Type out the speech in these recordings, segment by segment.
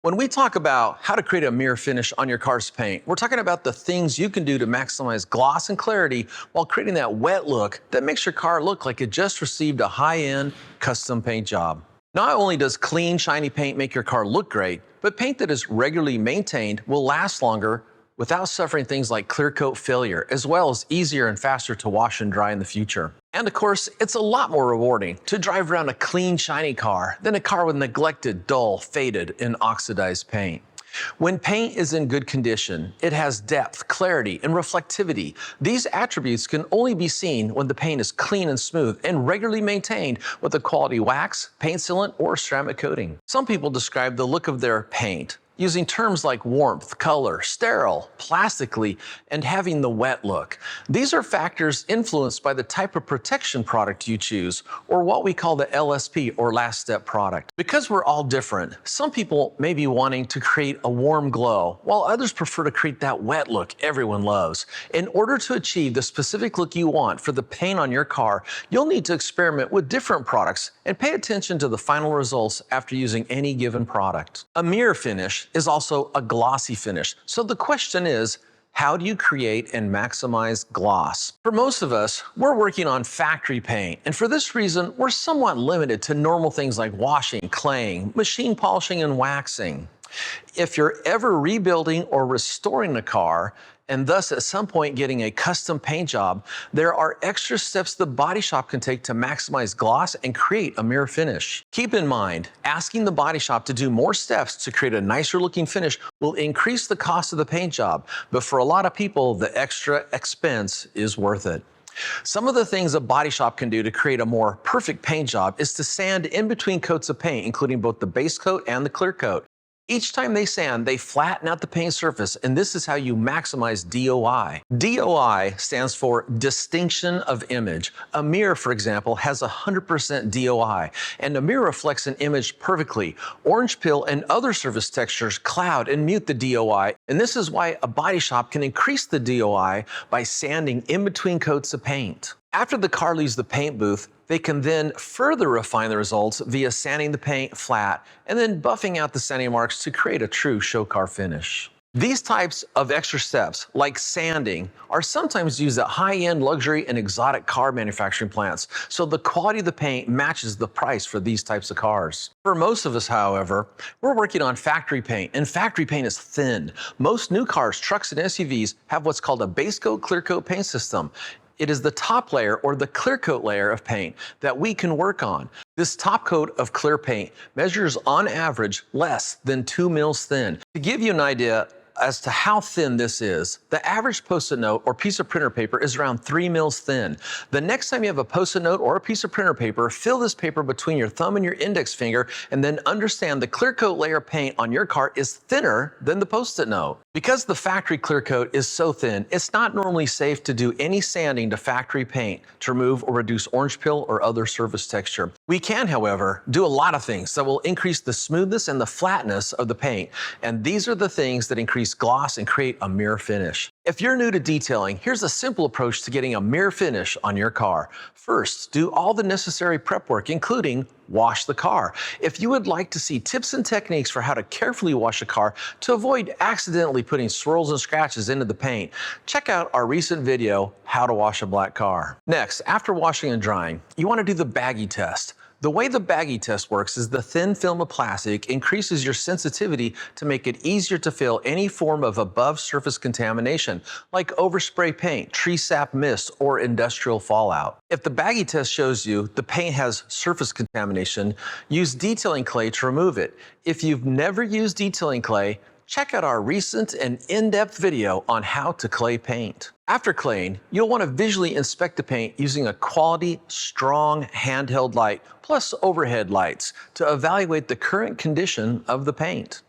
When we talk about how to create a mirror finish on your car's paint, we're talking about the things you can do to maximize gloss and clarity while creating that wet look that makes your car look like it just received a high-end custom paint job. Not only does clean, shiny paint make your car look great, but paint that is regularly maintained will last longer without suffering things like clear coat failure, as well as easier and faster to wash and dry in the future. And of course, it's a lot more rewarding to drive around a clean, shiny car than a car with neglected, dull, faded, and oxidized paint. When paint is in good condition, it has depth, clarity, and reflectivity. These attributes can only be seen when the paint is clean and smooth and regularly maintained with a quality wax, paint sealant, or ceramic coating. Some people describe the look of their paint using terms like warmth, color, sterile, plastically, and having the wet look. These are factors influenced by the type of protection product you choose, or what we call the LSP, or last step product. Because we're all different, some people may be wanting to create a warm glow, while others prefer to create that wet look everyone loves. In order to achieve the specific look you want for the paint on your car, you'll need to experiment with different products and pay attention to the final results after using any given product. A mirror finish is also a glossy finish. So the question is, how do you create and maximize gloss? For most of us, we're working on factory paint, and for this reason, we're somewhat limited to normal things like washing, claying, machine polishing, and waxing. If you're ever rebuilding or restoring a car, and thus at some point getting a custom paint job, there are extra steps the body shop can take to maximize gloss and create a mirror finish. Keep in mind, asking the body shop to do more steps to create a nicer looking finish will increase the cost of the paint job, but for a lot of people, the extra expense is worth it. Some of the things a body shop can do to create a more perfect paint job is to sand in between coats of paint, including both the base coat and the clear coat. Each time they sand, they flatten out the paint surface, and this is how you maximize DOI. DOI stands for distinction of image. A mirror, for example, has 100% DOI, and a mirror reflects an image perfectly. Orange peel and other surface textures cloud and mute the DOI, and this is why a body shop can increase the DOI by sanding in between coats of paint. After the car leaves the paint booth, they can then further refine the results via sanding the paint flat and then buffing out the sanding marks to create a true show car finish. These types of extra steps, like sanding, are sometimes used at high-end luxury and exotic car manufacturing plants, so the quality of the paint matches the price for these types of cars. For most of us, however, we're working on factory paint, and factory paint is thin. Most new cars, trucks, and SUVs have what's called a base coat, clear coat paint system. It is the top layer, or the clear coat layer of paint, that we can work on. This top coat of clear paint measures on average less than 2 mils thin. To give you an idea as to how thin this is, the average Post-it note or piece of printer paper is around 3 mils thin. The next time you have a Post-it note or a piece of printer paper, fill this paper between your thumb and your index finger, and then understand the clear coat layer of paint on your car is thinner than the Post-it note. Because the factory clear coat is so thin, it's not normally safe to do any sanding to factory paint to remove or reduce orange peel or other surface texture. We can, however, do a lot of things that will increase the smoothness and the flatness of the paint, and these are the things that increase gloss and create a mirror finish. If you're new to detailing, here's a simple approach to getting a mirror finish on your car. First, do all the necessary prep work, including wash the car. If you would like to see tips and techniques for how to carefully wash a car to avoid accidentally putting swirls and scratches into the paint, check out our recent video, How to Wash a Black Car. Next, after washing and drying, you want to do the baggie test. The way the baggie test works is the thin film of plastic increases your sensitivity to make it easier to feel any form of above surface contamination, like overspray paint, tree sap mist, or industrial fallout. If the baggie test shows you the paint has surface contamination, use detailing clay to remove it. If you've never used detailing clay, check out our recent and in-depth video on how to clay paint. After claying, you'll want to visually inspect the paint using a quality, strong handheld light plus overhead lights to evaluate the current condition of the paint.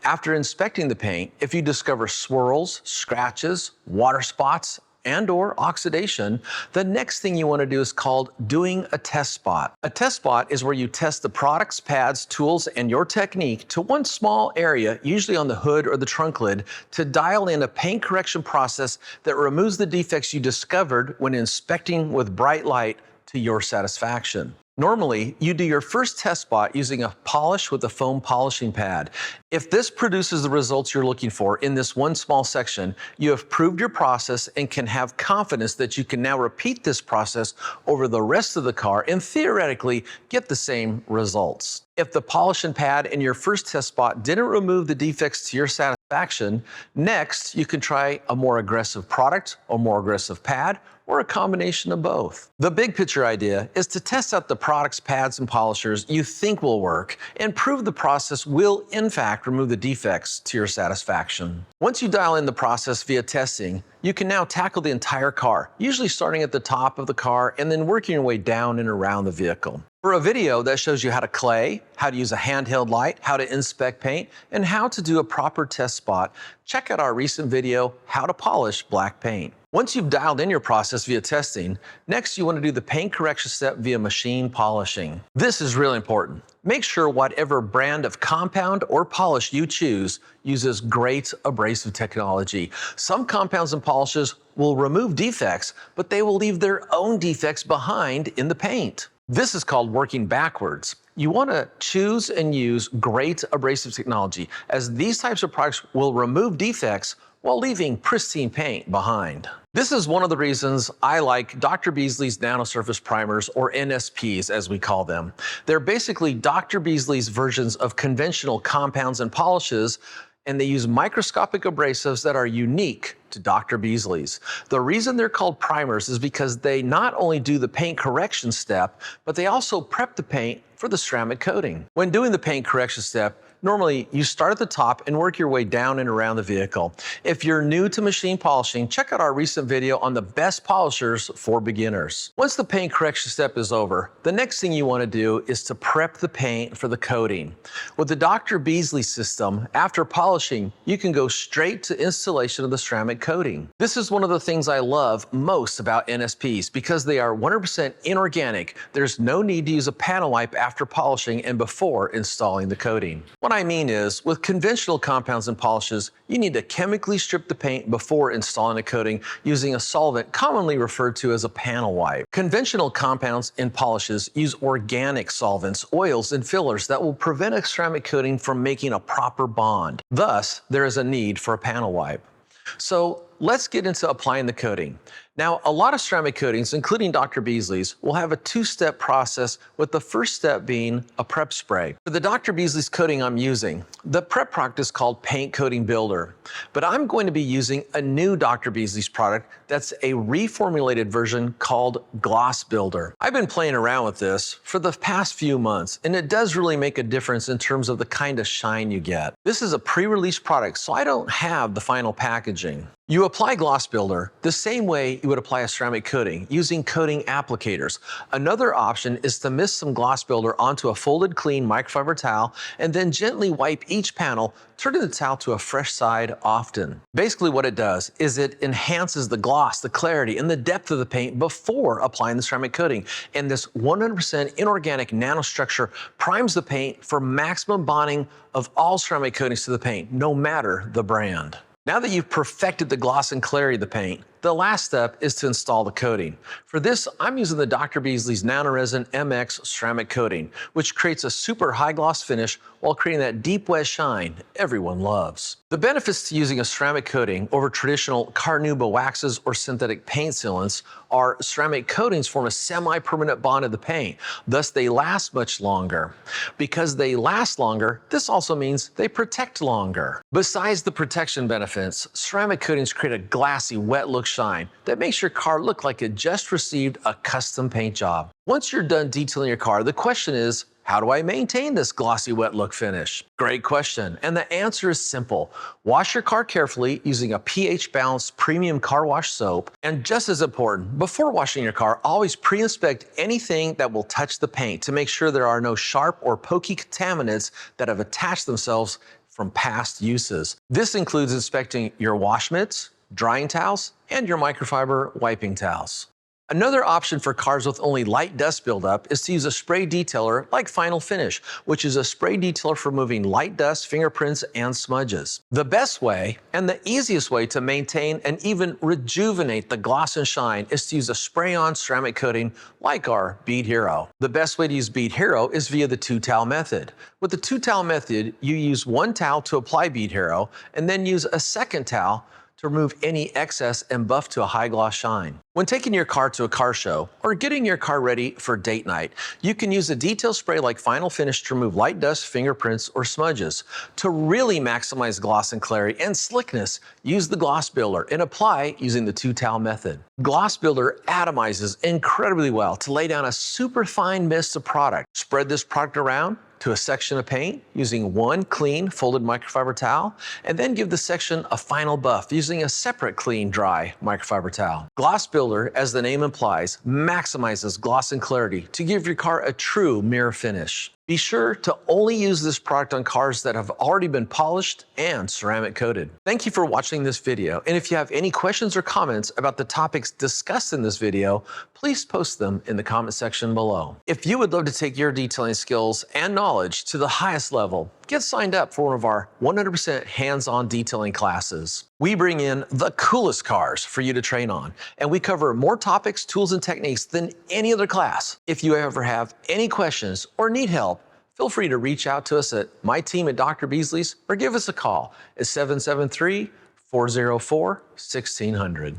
After inspecting the paint, if you discover swirls, scratches, water spots, and/or oxidation, the next thing you want to do is called doing a test spot. A test spot is where you test the products, pads, tools, and your technique to one small area, usually on the hood or the trunk lid, to dial in a paint correction process that removes the defects you discovered when inspecting with bright light to your satisfaction. Normally, you do your first test spot using a polish with a foam polishing pad. If this produces the results you're looking for in this one small section, you have proved your process and can have confidence that you can now repeat this process over the rest of the car and theoretically get the same results. If the polish and pad in your first test spot didn't remove the defects to your satisfaction, next you can try a more aggressive product, a more aggressive pad, or a combination of both. The big picture idea is to test out the products, pads, and polishers you think will work and prove the process will in fact remove the defects to your satisfaction. Once you dial in the process via testing, you can now tackle the entire car, usually starting at the top of the car and then working your way down and around the vehicle. For a video that shows you how to clay, how to use a handheld light, how to inspect paint, and how to do a proper test spot, check out our recent video, How to Polish Black Paint. Once you've dialed in your process via testing, next you want to do the paint correction step via machine polishing. This is really important. Make sure whatever brand of compound or polish you choose uses great abrasive technology. Some compounds and polishes will remove defects, but they will leave their own defects behind in the paint. This is called working backwards. You want to choose and use great abrasive technology, as these types of products will remove defects while leaving pristine paint behind. This is one of the reasons I like Dr. Beasley's Nano Surface Primers, or NSPs as we call them. They're basically Dr. Beasley's versions of conventional compounds and polishes, and they use microscopic abrasives that are unique to Dr. Beasley's. The reason they're called primers is because they not only do the paint correction step, but they also prep the paint for the ceramic coating. When doing the paint correction step, normally you start at the top and work your way down and around the vehicle. If you're new to machine polishing, check out our recent video on the best polishers for beginners. Once the paint correction step is over, the next thing you want to do is to prep the paint for the coating. With the Dr. Beasley system, after polishing, you can go straight to installation of the ceramic coating. This is one of the things I love most about NSPs because they are 100% inorganic. There's no need to use a panel wipe after polishing and before installing the coating. What I mean is, with conventional compounds and polishes, you need to chemically strip the paint before installing a coating using a solvent commonly referred to as a panel wipe. Conventional compounds and polishes use organic solvents, oils, and fillers that will prevent a ceramic coating from making a proper bond. Thus, there is a need for a panel wipe. So let's get into applying the coating. Now, a lot of ceramic coatings, including Dr. Beasley's, will have a two-step process, with the first step being a prep spray. For the Dr. Beasley's coating I'm using, the prep product is called Paint Coating Builder, but I'm going to be using a new Dr. Beasley's product that's a reformulated version called Gloss Builder. I've been playing around with this for the past few months, and it does really make a difference in terms of the kind of shine you get. This is a pre-release product, so I don't have the final packaging. You apply Gloss Builder the same way you would apply a ceramic coating, using coating applicators. Another option is to mist some Gloss Builder onto a folded clean microfiber towel and then gently wipe each panel, turning the towel to a fresh side often. Basically what it does is it enhances the gloss, the clarity, and the depth of the paint before applying the ceramic coating. And this 100% inorganic nanostructure primes the paint for maximum bonding of all ceramic coatings to the paint, no matter the brand. Now that you've perfected the gloss and clarity of the paint, the last step is to install the coating. For this, I'm using the Dr. Beasley's NanoResin MX ceramic coating, which creates a super high gloss finish while creating that deep wet shine everyone loves. The benefits to using a ceramic coating over traditional carnauba waxes or synthetic paint sealants are ceramic coatings form a semi-permanent bond of the paint, thus they last much longer. Because they last longer, this also means they protect longer. Besides the protection benefits, ceramic coatings create a glassy, wet look shine that makes your car look like it just received a custom paint job. Once you're done detailing your car, the question is, how do I maintain this glossy wet look finish? Great question, and the answer is simple. Wash your car carefully using a pH-balanced premium car wash soap, and just as important, before washing your car, always pre-inspect anything that will touch the paint to make sure there are no sharp or pokey contaminants that have attached themselves from past uses. This includes inspecting your wash mitts, drying towels, and your microfiber wiping towels. Another option for cars with only light dust buildup is to use a spray detailer like Final Finish, which is a spray detailer for removing light dust, fingerprints, and smudges. The best way and the easiest way to maintain and even rejuvenate the gloss and shine is to use a spray-on ceramic coating like our Bead Hero. The best way to use Bead Hero is via the two-towel method. With the two-towel method, you use one towel to apply Bead Hero and then use a second towel to remove any excess and buff to a high gloss shine. When taking your car to a car show or getting your car ready for date night, you can use a detail spray like Final Finish to remove light dust, fingerprints, or smudges. To really maximize gloss and clarity and slickness, use the Gloss Builder and apply using the two-towel method. Gloss Builder atomizes incredibly well to lay down a super fine mist of product. Spread this product around to a section of paint using one clean folded microfiber towel, and then give the section a final buff using a separate clean dry microfiber towel. Gloss Builder, as the name implies, maximizes gloss and clarity to give your car a true mirror finish. Be sure to only use this product on cars that have already been polished and ceramic coated. Thank you for watching this video, and if you have any questions or comments about the topics discussed in this video, please post them in the comment section below. If you would love to take your detailing skills and knowledge to the highest level, get signed up for one of our 100% hands-on detailing classes. We bring in the coolest cars for you to train on, and we cover more topics, tools, and techniques than any other class. If you ever have any questions or need help, feel free to reach out to us at my team at Dr. Beasley's or give us a call at 773-404-1600.